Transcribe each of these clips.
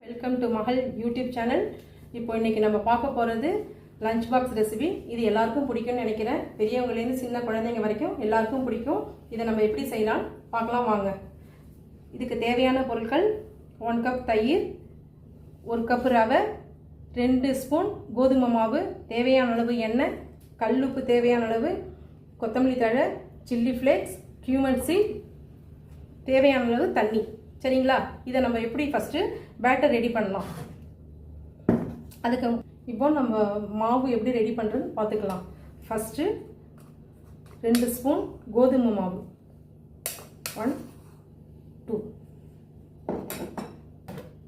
Welcome to மகள் YouTube channel. இப்போ இன்னைக்கு நம்ம பார்க்க போகிறது லஞ்ச் பாக்ஸ் ரெசிபி. இது எல்லாருக்கும் பிடிக்கும்னு நினைக்கிறேன். பெரியவங்கலேருந்து சின்ன குழந்தைங்க வரைக்கும் எல்லாருக்கும் பிடிக்கும். இதை நம்ம எப்படி செய்யலாம் பார்க்கலாம் வாங்க. இதுக்கு தேவையான பொருட்கள் 1 கப் தயிர், 1 கப் ரவை, 2 ஸ்பூன் கோதுமை மாவு, தேவையான அளவு எண்ணெய், கல்லுப்பு தேவையான அளவு, கொத்தமல்லி தழை, சில்லி ஃப்ளேக்ஸ், கியூமன் சீட், தேவையான அளவு தண்ணி. சரிங்களா? இதை நம்ம எப்படி ஃபஸ்ட்டு பேட்டர் ரெடி பண்ணலாம். அதுக்கு இப்போ நம்ம மாவு எப்படி ரெடி பண்ணுறதுன்னு பார்த்துக்கலாம். ஃபஸ்ட்டு 2 ஸ்பூன் கோதுமை மாவு, 1 2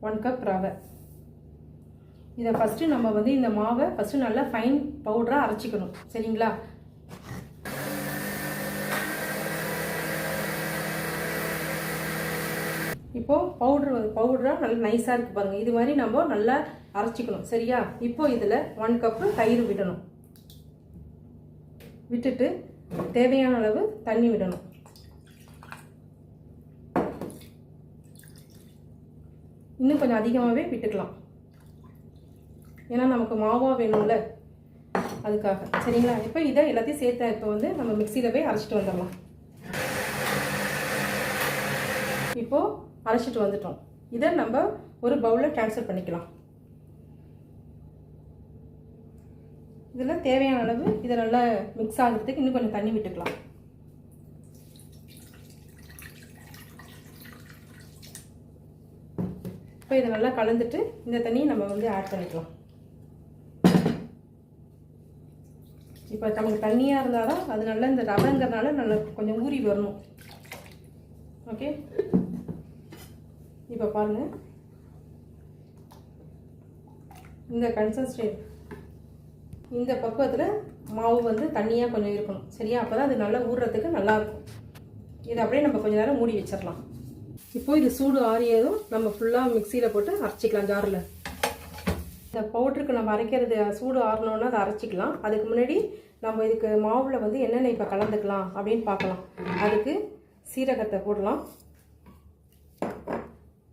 1 கப் ரவை. இதை ஃபஸ்ட்டு நம்ம வந்து இந்த மாவை ஃபஸ்ட்டு நல்லா ஃபைன் பவுடராக அரைச்சிக்கணும். சரிங்களா? இப்போது பவுடராக நல்லா நைஸாக இருக்குது பாருங்கள். இது மாதிரி நம்ம நல்லா அரைச்சிக்கணும். சரியா? இப்போ இதில் 1 கப்பு தயிர் விடணும். விட்டுட்டு தேவையான அளவு தண்ணி விடணும். இன்னும் கொஞ்சம் அதிகமாகவே விட்டுக்கலாம், ஏன்னா நமக்கு மாவாக வேணும்ல, அதுக்காக. சரிங்களா? இப்போ இதை எல்லாத்தையும் சேர்த்து இப்போ வந்து நம்ம மிக்சியில் போய் அரைச்சிட்டு வந்துடலாம். இப்போது அரைச்சிட்டு வந்துட்டோம். இதை நம்ம ஒரு பவுலில் ட்ரான்ஸ்ஃபர் பண்ணிக்கலாம். இதில் தேவையான அளவு இதை நல்லா மிக்ஸ் ஆகிறதுக்கு இன்னும் கொஞ்சம் தண்ணி விட்டுக்கலாம். இப்போ இதை நல்லா கலந்துட்டு இந்த தண்ணியை நம்ம வந்து ஆட் பண்ணிக்கலாம். இப்போ நமக்கு தண்ணியாக இருந்தால் தான் அது நல்லா இந்த ரவைங்கிறதுனால நல்லா கொஞ்சம் ஊறி வரணும். ஓகே, இப்போ பாருங்கள், இந்த கன்சிஸ்டன்சி இந்த பக்குவத்தில் மாவு வந்து தண்ணியாக கொஞ்சம் இருக்கணும். சரியா? அப்போ தான் அது நல்லா ஊறுறதுக்கு நல்லாயிருக்கும். இதை அப்படியே நம்ம கொஞ்சம் நேரம் மூடி வச்சிடலாம். இப்போது இது சூடு ஆறியதும் நம்ம ஃபுல்லாக மிக்சியில் போட்டு அரைச்சிக்கலாம் ஜாரில். இந்த பவுட்ருக்கு நம்ம அரைக்கிறது சூடு ஆறணுன்னா அதை அரைச்சிக்கலாம். அதுக்கு முன்னாடி நம்ம இதுக்கு மாவில் வந்து என்னென்ன இப்போ கலந்துக்கலாம் அப்படின்னு பார்க்கலாம். அதுக்கு சீரகத்தை போடலாம்,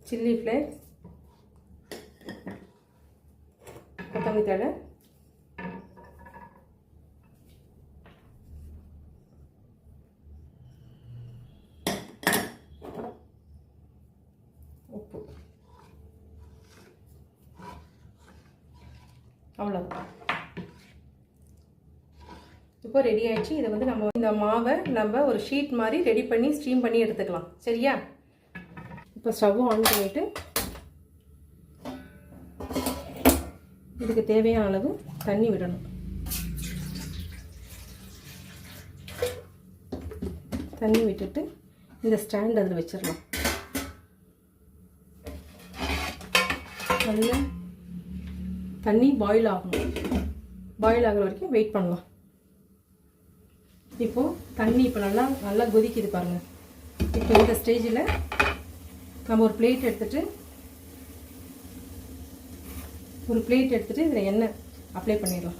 சில்லி ஃப்ளேக்ஸ், கொத்தமல்லி தழை, உப்பு, அவ்வளோதான். இப்போ ரெடி ஆயிடுச்சு. இதை வந்து நம்ம இந்த மாவை நம்ம ஒரு ஷீட் மாதிரி ரெடி பண்ணி ஸ்டீம் பண்ணி எடுத்துக்கலாம். சரியா? இப்போ ஸ்டவ் ஆன் பண்ணிவிட்டு இதுக்கு தேவையான அளவு தண்ணி விடணும். தண்ணி விட்டுட்டு இந்த ஸ்டாண்ட் அதில் வச்சிடலாம். நல்லா தண்ணி பாயில் ஆகணும். பாயில் ஆகிற வரைக்கும் வெயிட் பண்ணலாம். இப்போது தண்ணி இப்போ நல்லா கொதிக்குது பாருங்கள். இப்போ இந்த ஸ்டேஜில் நம்ம ஒரு பிளேட் எடுத்துகிட்டு இதில் எண்ணெய் அப்ளை பண்ணிடலாம்.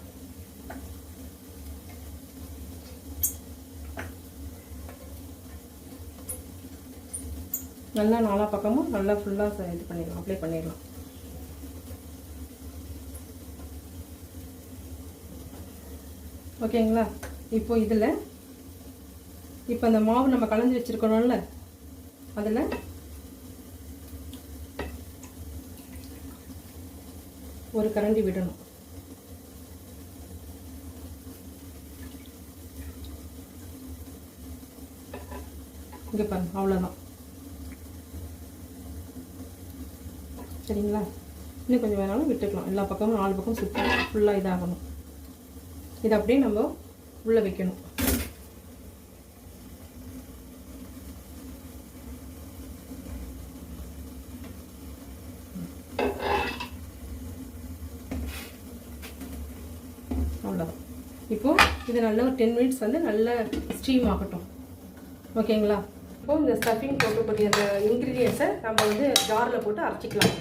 நல்லா நாலா பக்கமும் நல்லா ஃபுல்லாக இது பண்ணிடலாம், அப்ளை பண்ணிடலாம். ஓகேங்களா? இப்போ இதில் இப்போ அந்த மாவு நம்ம கலந்து வச்சுருக்கணும்ல, அதில் ஒரு கரண்டி விடணும். இங்கே பாருங்க, அவ்வளோதான். சரிங்களா? இன்னும் கொஞ்சம் வேணாலும் விட்டுக்கலாம். எல்லா பக்கமும் 4 பக்கம் சுற்றி ஃபுல்லாக இதாகணும். இதை அப்படியே நம்ம உள்ளே வைக்கணும். அவ்வளோதான். இப்போது இது நல்லா ஒரு 10 மினிட்ஸ் வந்து நல்லா ஸ்டீம் ஆகட்டும். ஓகேங்களா? இப்போது இந்த ஸ்டஃபிங் போட்டக்கூடிய அந்த இன்க்ரீடியன்ஸை நம்ம வந்து ஜாரில் போட்டு அரைச்சிக்கலாம்.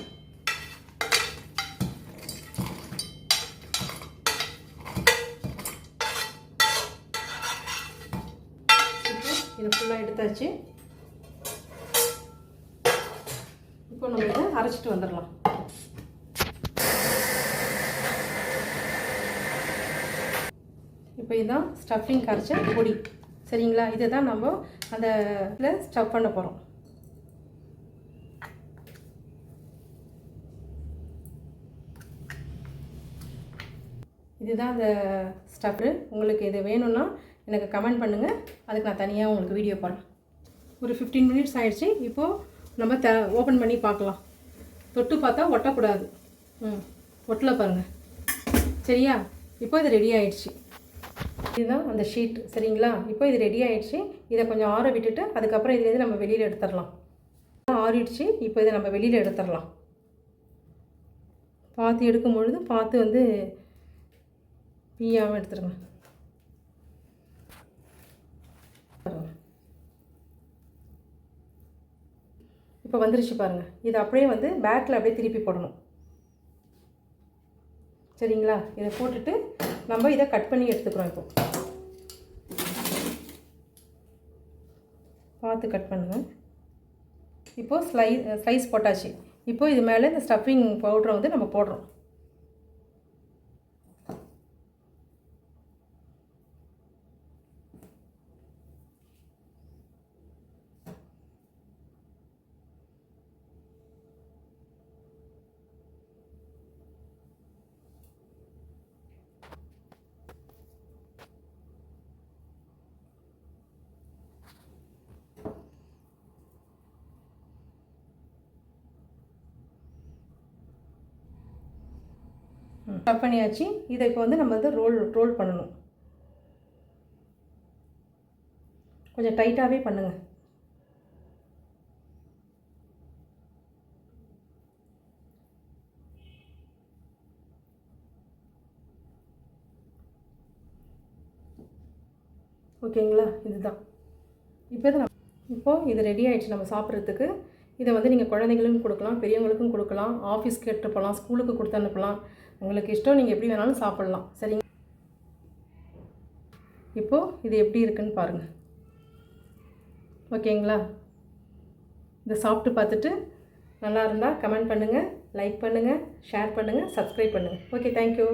இதை ஃபுல்லாக எடுத்தாச்சு. இப்போ நம்ம இதை அரைச்சிட்டு வந்துடலாம். இப்போ இதுதான் ஸ்டஃபிங் கரைச்ச பொடி சரிங்களா. இதை தான் நம்ம அந்த இதில் ஸ்டஃப் பண்ண போகிறோம். இதுதான் அந்த ஸ்டஃப்பு. உங்களுக்கு இது வேணும்னா எனக்கு கமெண்ட் பண்ணுங்கள், அதுக்கு நான் தனியாக உங்களுக்கு வீடியோ போடுறேன். ஒரு 15 மினிட்ஸ் ஆகிடுச்சு. இப்போது நம்ம ஓப்பன் பண்ணி பார்க்கலாம். தொட்டு பார்த்தா ஒட்டக்கூடாது. ஒட்டலை பாருங்கள் சரியா. இப்போ இது ரெடி ஆகிடுச்சு. இதுதான் அந்த ஷீட் சரிங்களா. இப்போ இது ரெடி ஆகிடுச்சு. இதை கொஞ்சம் ஆற விட்டுட்டு அதுக்கப்புறம் இதுலேருந்து நம்ம வெளியில் எடுத்துடலாம். ஆறிடுச்சு. இப்போ இதை நம்ம வெளியில் எடுத்துடலாம். பார்த்து எடுக்கும் பொழுது பார்த்து வந்து பீயாமல் எடுத்துருங்க. இப்போ வந்துருச்சு பாருங்கள். இதை அப்படியே வந்து பேக்கில் அப்படியே திருப்பி போடணும் சரிங்களா. இதை போட்டுட்டு நம்ம இதை கட் பண்ணி எடுத்துக்கிறோம். இப்போ பார்த்து கட் பண்ணுங்கள். இப்போது ஸ்லைஸ் போட்டாச்சு. இப்போது இது மேலே இந்த ஸ்டஃபிங் பவுடரை வந்து நம்ம போடுறோம். கட் பண்ணியாச்சு. இதை இப்போ வந்து நம்ம வந்து ரோல் பண்ணணும். கொஞ்சம் டைட்டாகவே பண்ணுங்கள். ஓகேங்களா. இதுதான் இப்போது இது ரெடி ஆகிடுச்சு நம்ம சாப்பிட்றதுக்கு. இதை வந்து நீங்கள் குழந்தைங்களுக்கும் கொடுக்கலாம், பெரியவங்களுக்கும் கொடுக்கலாம், ஆஃபீஸ்க்கு எடுத்து போகலாம், ஸ்கூலுக்கு கொடுத்து அனுப்பலாம். உங்களுக்கு இஷ்டம், நீங்கள் எப்படி வேணாலும் சாப்பிட்லாம் சரிங்க. இப்போது இது எப்படி இருக்குன்னு பாருங்கள். ஓகேங்களா. இதை சாப்பிட்டு பார்த்துட்டு நல்லா இருந்தால் கமெண்ட் பண்ணுங்கள், லைக் பண்ணுங்கள், ஷேர் பண்ணுங்கள், சப்ஸ்கிரைப் பண்ணுங்கள். Okay, thank you.